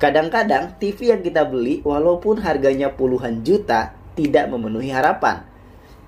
Kadang-kadang TV yang kita beli walaupun harganya puluhan juta tidak memenuhi harapan.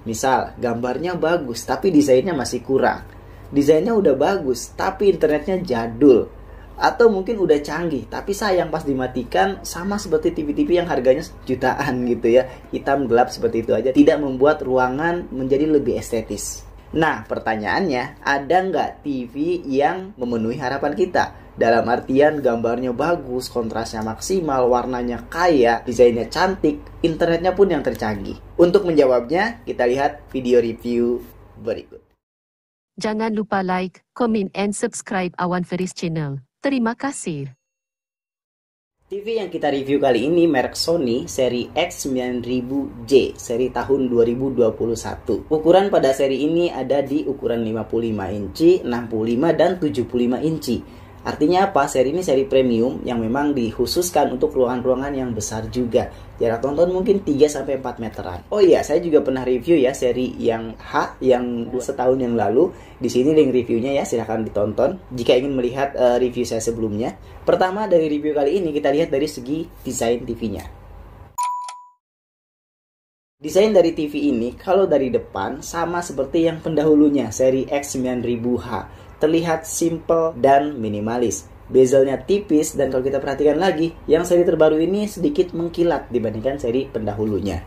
Misal, gambarnya bagus tapi desainnya masih kurang. Desainnya udah bagus tapi internetnya jadul. Atau mungkin udah canggih tapi sayang pas dimatikan, sama seperti TV-TV yang harganya jutaan gitu ya. Hitam gelap seperti itu aja, tidak membuat ruangan menjadi lebih estetis. Nah, pertanyaannya, ada nggak TV yang memenuhi harapan kita? Dalam artian gambarnya bagus, kontrasnya maksimal, warnanya kaya, desainnya cantik, internetnya pun yang tercanggih. Untuk menjawabnya, kita lihat video review berikut. Jangan lupa like, comment, and subscribe Awan Feris Channel. Terima kasih. TV yang kita review kali ini merek Sony seri X9000J seri tahun 2021. Ukuran pada seri ini ada di ukuran 55 inci, 65 dan 75 inci. Artinya apa? Seri ini seri premium yang memang dikhususkan untuk ruangan-ruangan yang besar juga. Jarak tonton mungkin 3-4 meteran. Oh iya, saya juga pernah review ya seri yang H yang setahun yang lalu. Di sini link reviewnya ya, silahkan ditonton jika ingin melihat review saya sebelumnya. Pertama dari review kali ini kita lihat dari segi desain TV-nya. Desain dari TV ini kalau dari depan sama seperti yang pendahulunya seri X9000H. Terlihat simple dan minimalis. Bezelnya tipis dan kalau kita perhatikan lagi, yang seri terbaru ini sedikit mengkilat dibandingkan seri pendahulunya.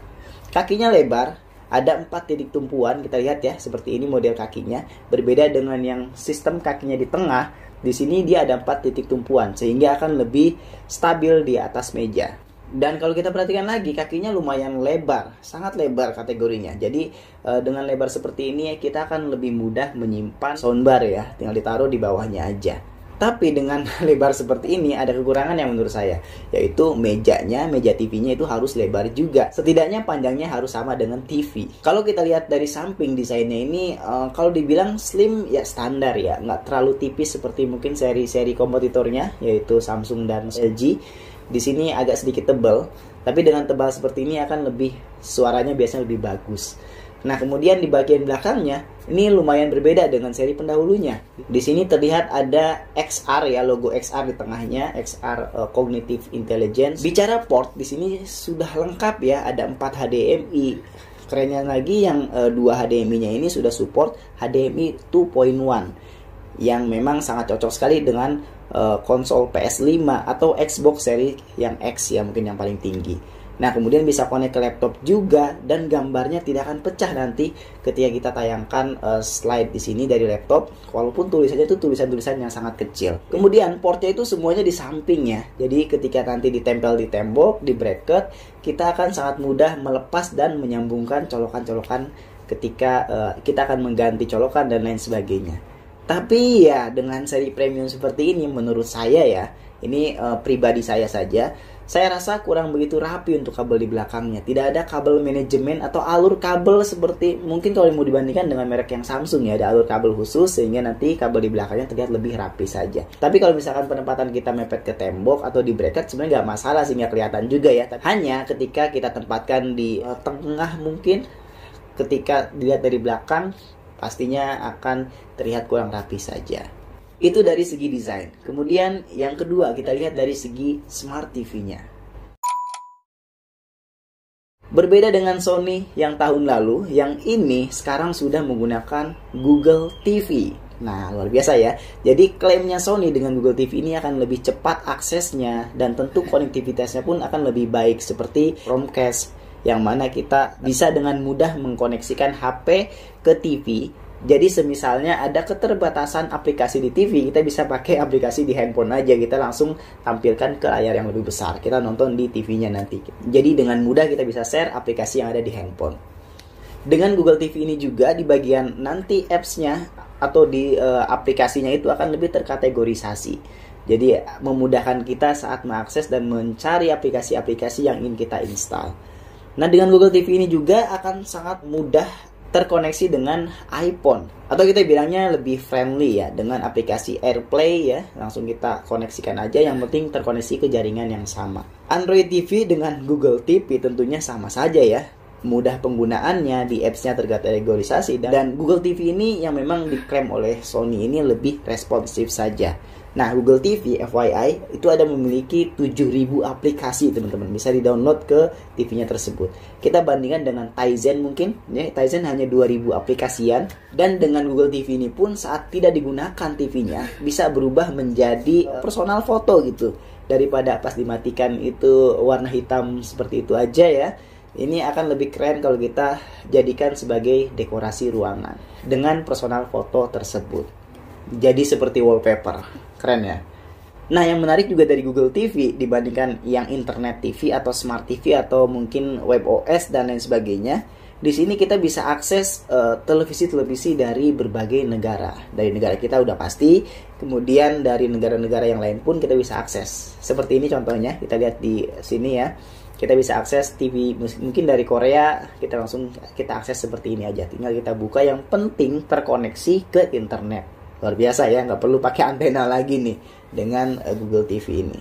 Kakinya lebar, ada 4 titik tumpuan, kita lihat ya, seperti ini model kakinya. Berbeda dengan yang sistem kakinya di tengah, di sini dia ada 4 titik tumpuan sehingga akan lebih stabil di atas meja. Dan kalau kita perhatikan lagi, kakinya lumayan lebar, sangat lebar kategorinya. Jadi dengan lebar seperti ini kita akan lebih mudah menyimpan soundbar ya, tinggal ditaruh di bawahnya aja. Tapi dengan lebar seperti ini ada kekurangan yang menurut saya, yaitu mejanya, meja TV-nya itu harus lebar juga. Setidaknya panjangnya harus sama dengan TV. Kalau kita lihat dari samping desainnya ini, kalau dibilang slim ya standar ya, nggak terlalu tipis seperti mungkin seri-seri kompetitornya, yaitu Samsung dan LG. Di sini agak sedikit tebal, tapi dengan tebal seperti ini akan lebih, suaranya biasanya lebih bagus. Nah, kemudian di bagian belakangnya ini lumayan berbeda dengan seri pendahulunya. Di sini terlihat ada XR ya, logo XR di tengahnya, XR Cognitive Intelligence. Bicara port, di sini sudah lengkap ya, ada 4 HDMI. Kerennya lagi yang 2 HDMI-nya ini sudah support HDMI 2.1 yang memang sangat cocok sekali dengan konsol PS5 atau Xbox seri yang X ya, mungkin yang paling tinggi. Nah, kemudian bisa connect ke laptop juga dan gambarnya tidak akan pecah nanti ketika kita tayangkan slide di sini dari laptop, walaupun tulisannya itu tulisan-tulisan yang sangat kecil. Kemudian portnya itu semuanya di samping ya. Jadi ketika nanti ditempel di tembok, di bracket, kita akan sangat mudah melepas dan menyambungkan colokan-colokan ketika kita akan mengganti colokan dan lain sebagainya. Tapi ya dengan seri premium seperti ini menurut saya ya, ini pribadi saya saja, saya rasa kurang begitu rapi untuk kabel di belakangnya. Tidak ada kabel manajemen atau alur kabel seperti mungkin kalau mau dibandingkan dengan merek yang Samsung ya, ada alur kabel khusus sehingga nanti kabel di belakangnya terlihat lebih rapi saja. Tapi kalau misalkan penempatan kita mepet ke tembok atau di bracket sebenarnya nggak masalah sehingga kelihatan juga ya. Hanya ketika kita tempatkan di tengah mungkin, ketika dilihat dari belakang pastinya akan terlihat kurang rapi saja. Itu dari segi desain. Kemudian yang kedua kita lihat dari segi smart TV-nya. Berbeda dengan Sony yang tahun lalu, yang ini sekarang sudah menggunakan Google TV. Nah, luar biasa ya. Jadi klaimnya Sony dengan Google TV ini akan lebih cepat aksesnya dan tentu konektivitasnya pun akan lebih baik seperti Chromecast, yang mana kita bisa dengan mudah mengkoneksikan HP ke TV. Jadi semisalnya ada keterbatasan aplikasi di TV, kita bisa pakai aplikasi di handphone aja, kita langsung tampilkan ke layar yang lebih besar, kita nonton di TV-nya nanti. Jadi dengan mudah kita bisa share aplikasi yang ada di handphone. Dengan Google TV ini juga di bagian nanti apps-nya atau di aplikasinya itu akan lebih terkategorisasi. Jadi memudahkan kita saat mengakses dan mencari aplikasi-aplikasi yang ingin kita install. Nah, dengan Google TV ini juga akan sangat mudah terkoneksi dengan iPhone, atau kita bilangnya lebih friendly ya, dengan aplikasi AirPlay ya, langsung kita koneksikan aja, yang penting terkoneksi ke jaringan yang sama. Android TV dengan Google TV tentunya sama saja ya, mudah penggunaannya, di apps-nya terkategorisasi, dan Google TV ini yang memang diklaim oleh Sony ini lebih responsif saja. Nah, Google TV FYI itu ada memiliki 7.000 aplikasi teman-teman, bisa di-download ke TV-nya tersebut. Kita bandingkan dengan Tizen mungkin, ya, Tizen hanya 2.000 aplikasian. Dan dengan Google TV ini pun saat tidak digunakan TV-nya bisa berubah menjadi personal foto gitu. Daripada pas dimatikan itu warna hitam seperti itu aja ya. Ini akan lebih keren kalau kita jadikan sebagai dekorasi ruangan dengan personal foto tersebut. Jadi seperti wallpaper. Keren ya. Nah, yang menarik juga dari Google TV dibandingkan yang Internet TV atau Smart TV atau mungkin Web OS dan lain sebagainya, di sini kita bisa akses televisi-televisi dari berbagai negara. Dari negara kita udah pasti, kemudian dari negara-negara yang lain pun kita bisa akses. Seperti ini contohnya, kita lihat di sini ya. Kita bisa akses TV mungkin dari Korea, kita akses seperti ini aja. Tinggal kita buka, yang penting terkoneksi ke internet. Luar biasa ya, nggak perlu pakai antena lagi nih dengan Google TV ini.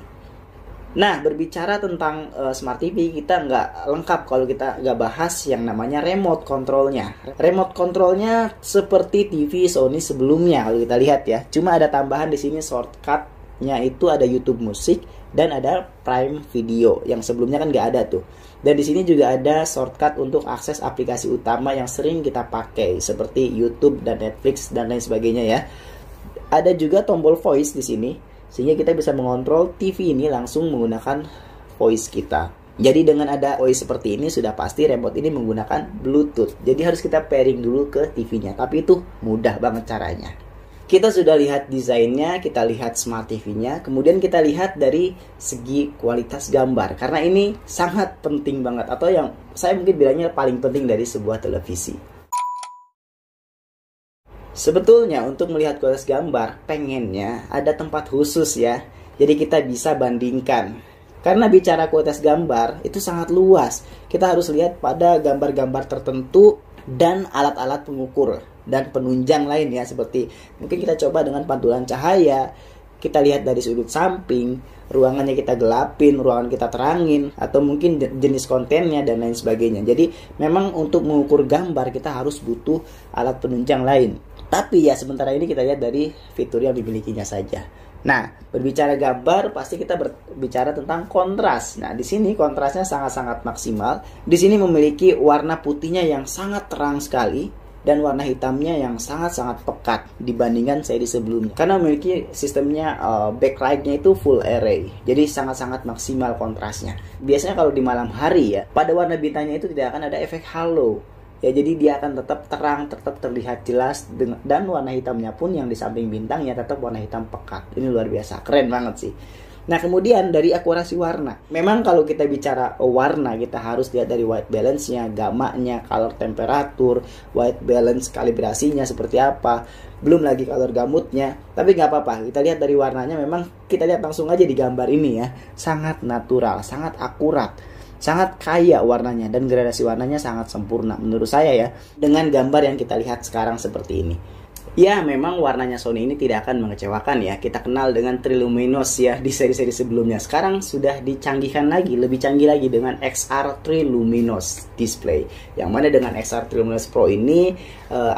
Nah, berbicara tentang Smart TV, kita nggak lengkap kalau kita nggak bahas yang namanya remote controlnya. Remote controlnya seperti TV Sony sebelumnya kalau kita lihat ya. Cuma ada tambahan di sini, shortcutnya itu ada YouTube Music dan ada Prime Video yang sebelumnya kan nggak ada tuh. Dan di sini juga ada shortcut untuk akses aplikasi utama yang sering kita pakai seperti YouTube dan Netflix dan lain sebagainya ya. Ada juga tombol voice di sini sehingga kita bisa mengontrol TV ini langsung menggunakan voice kita. Jadi dengan ada voice seperti ini sudah pasti remote ini menggunakan Bluetooth. Jadi harus kita pairing dulu ke TV-nya. Tapi itu mudah banget caranya. Kita sudah lihat desainnya, kita lihat Smart TV-nya, kemudian kita lihat dari segi kualitas gambar. Karena ini sangat penting banget, atau yang saya mungkin bilangnya paling penting dari sebuah televisi. Sebetulnya untuk melihat kualitas gambar, pengennya ada tempat khusus ya. Jadi kita bisa bandingkan. Karena bicara kualitas gambar, itu sangat luas. Kita harus lihat pada gambar-gambar tertentu dan alat-alat pengukur dan penunjang lain ya, seperti mungkin kita coba dengan pantulan cahaya, kita lihat dari sudut samping, ruangannya kita gelapin, ruangan kita terangin, atau mungkin jenis kontennya dan lain sebagainya. Jadi memang untuk mengukur gambar kita harus butuh alat penunjang lain. Tapi ya sementara ini kita lihat dari fitur yang dimilikinya saja. Nah, berbicara gambar pasti kita berbicara tentang kontras. Nah, di sini kontrasnya sangat-sangat maksimal. Di sini memiliki warna putihnya yang sangat terang sekali dan warna hitamnya yang sangat-sangat pekat dibandingkan seri sebelumnya. Karena memiliki sistemnya backlight-nya itu full array. Jadi sangat-sangat maksimal kontrasnya. Biasanya kalau di malam hari ya, pada warna bintangnya itu tidak akan ada efek halo. Ya, jadi dia akan tetap terang, tetap terlihat jelas, dan warna hitamnya pun yang di samping bintangnya tetap warna hitam pekat. Ini luar biasa, keren banget sih. Nah, kemudian dari akurasi warna. Memang kalau kita bicara warna, kita harus lihat dari white balance-nya, gamanya, color temperatur, white balance kalibrasinya seperti apa. Belum lagi color gamutnya. Tapi nggak apa-apa, kita lihat dari warnanya, memang kita lihat langsung aja di gambar ini ya. Sangat natural, sangat akurat, sangat kaya warnanya, dan gradasi warnanya sangat sempurna menurut saya ya. Dengan gambar yang kita lihat sekarang seperti ini. Ya, memang warnanya Sony ini tidak akan mengecewakan ya. Kita kenal dengan Triluminos ya di seri-seri sebelumnya. Sekarang sudah dicanggihkan lagi, lebih canggih lagi dengan XR Triluminos display. Yang mana dengan XR Triluminos Pro ini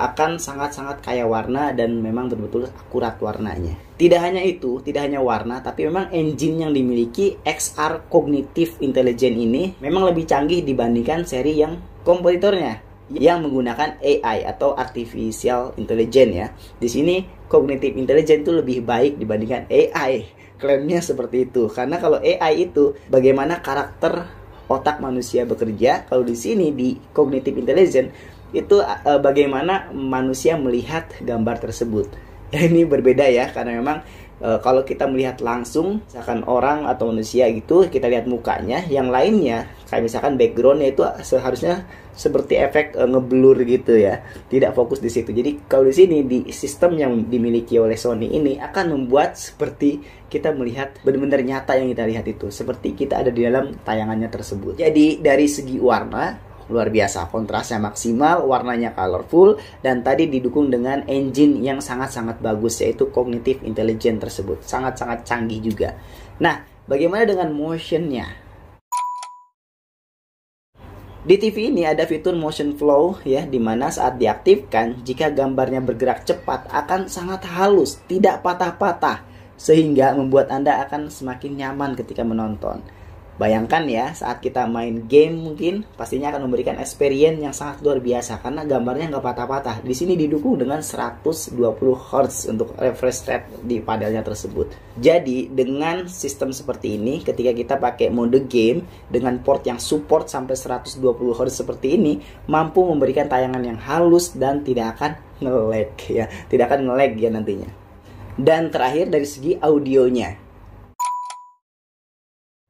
akan sangat-sangat kaya warna dan memang betul-betul akurat warnanya. Tidak hanya itu, tidak hanya warna, tapi memang engine yang dimiliki XR Cognitive Intelligence ini memang lebih canggih dibandingkan seri yang kompetitornya yang menggunakan AI atau Artificial Intelligence ya. Di sini Cognitive Intelligence itu lebih baik dibandingkan AI. Klaimnya seperti itu. Karena kalau AI itu bagaimana karakter otak manusia bekerja, kalau di sini di Cognitive Intelligence itu bagaimana manusia melihat gambar tersebut. Ya, ini berbeda ya, karena memang kalau kita melihat langsung misalkan orang atau manusia gitu, kita lihat mukanya, yang lainnya kayak misalkan backgroundnya itu seharusnya seperti efek ngeblur gitu ya, tidak fokus di situ. Jadi kalau di sini di sistem yang dimiliki oleh Sony ini akan membuat seperti kita melihat benar-benar nyata yang kita lihat itu, seperti kita ada di dalam tayangannya tersebut. Jadi dari segi warna luar biasa, kontrasnya maksimal, warnanya colorful, dan tadi didukung dengan engine yang sangat-sangat bagus yaitu Cognitive Intelligence tersebut, sangat-sangat canggih juga. Nah, bagaimana dengan motionnya? Di TV ini ada fitur motion flow ya, dimana saat diaktifkan, jika gambarnya bergerak cepat akan sangat halus, tidak patah-patah. sehingga membuat Anda akan semakin nyaman ketika menonton. Bayangkan ya, saat kita main game mungkin pastinya akan memberikan experience yang sangat luar biasa karena gambarnya nggak patah-patah. Di sini didukung dengan 120 Hz untuk refresh rate di padelnya tersebut. Jadi dengan sistem seperti ini, ketika kita pakai mode game dengan port yang support sampai 120 Hz seperti ini, mampu memberikan tayangan yang halus dan tidak akan nge-lag ya, tidak akan nge-lag ya nantinya. Dan terakhir dari segi audionya.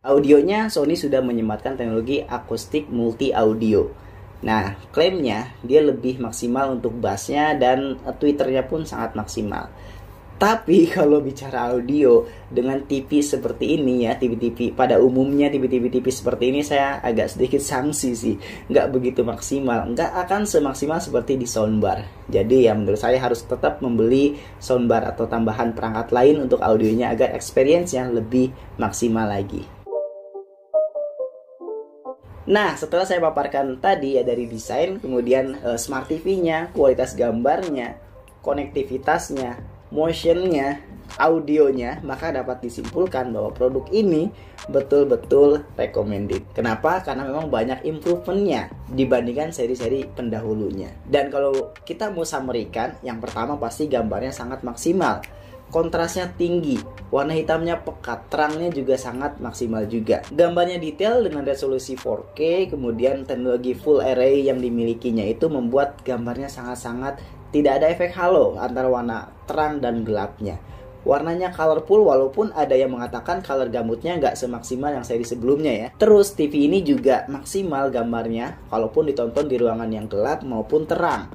Audionya Sony sudah menyematkan teknologi akustik multi audio. Nah, klaimnya dia lebih maksimal untuk bassnya dan tweeternya pun sangat maksimal. Tapi kalau bicara audio dengan TV seperti ini ya, TV-TV pada umumnya TV-TV seperti ini saya agak sedikit sanksi sih. Nggak begitu maksimal, nggak akan semaksimal seperti di soundbar. Jadi ya menurut saya harus tetap membeli soundbar atau tambahan perangkat lain untuk audionya agar experience-nya lebih maksimal lagi. Nah, setelah saya paparkan tadi ya dari desain, kemudian Smart TV-nya, kualitas gambarnya, konektivitasnya, motionnya, audionya, maka dapat disimpulkan bahwa produk ini betul-betul recommended. Kenapa? Karena memang banyak improvement-nya dibandingkan seri-seri pendahulunya. Dan kalau kita mau summary-kan, yang pertama pasti gambarnya sangat maksimal. Kontrasnya tinggi, warna hitamnya pekat, terangnya juga sangat maksimal juga. Gambarnya detail dengan resolusi 4K, kemudian teknologi full array yang dimilikinya itu membuat gambarnya sangat-sangat tidak ada efek halo antara warna terang dan gelapnya. Warnanya colorful walaupun ada yang mengatakan color gambutnya nggak semaksimal yang seri sebelumnya ya. Terus TV ini juga maksimal gambarnya walaupun ditonton di ruangan yang gelap maupun terang.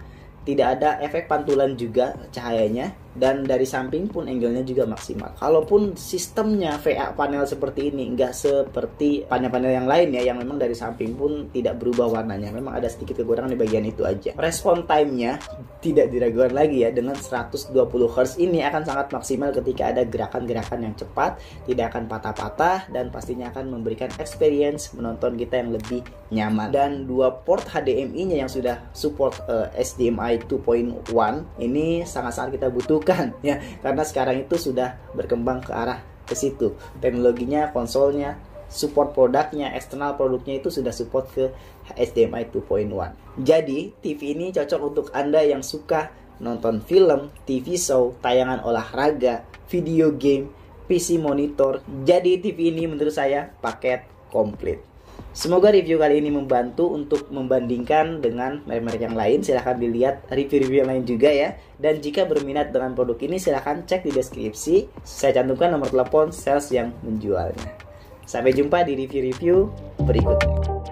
Tidak ada efek pantulan juga cahayanya, dan dari samping pun angle-nya juga maksimal. Kalaupun sistemnya VA panel seperti ini, nggak seperti panel-panel yang lain ya, yang memang dari samping pun tidak berubah warnanya. Memang ada sedikit kekurangan di bagian itu aja. Respon time-nya tidak diragukan lagi ya, dengan 120 Hz ini akan sangat maksimal ketika ada gerakan-gerakan yang cepat, tidak akan patah-patah, dan pastinya akan memberikan experience menonton kita yang lebih nyaman. Dan dua port HDMI-nya yang sudah support HDMI 2.1 ini sangat-sangat kita butuhkan ya, karena sekarang itu sudah berkembang ke arah ke situ. Teknologinya, konsolnya, support produknya, eksternal produknya itu sudah support ke HDMI 2.1. Jadi TV ini cocok untuk Anda yang suka nonton film, TV show, tayangan olahraga, video game, PC monitor. Jadi TV ini menurut saya paket komplit. Semoga review kali ini membantu untuk membandingkan dengan merek-merek yang lain. Silahkan dilihat review-review yang lain juga ya. Dan jika berminat dengan produk ini, silahkan cek di deskripsi. Saya cantumkan nomor telepon sales yang menjualnya. Sampai jumpa di review-review berikutnya.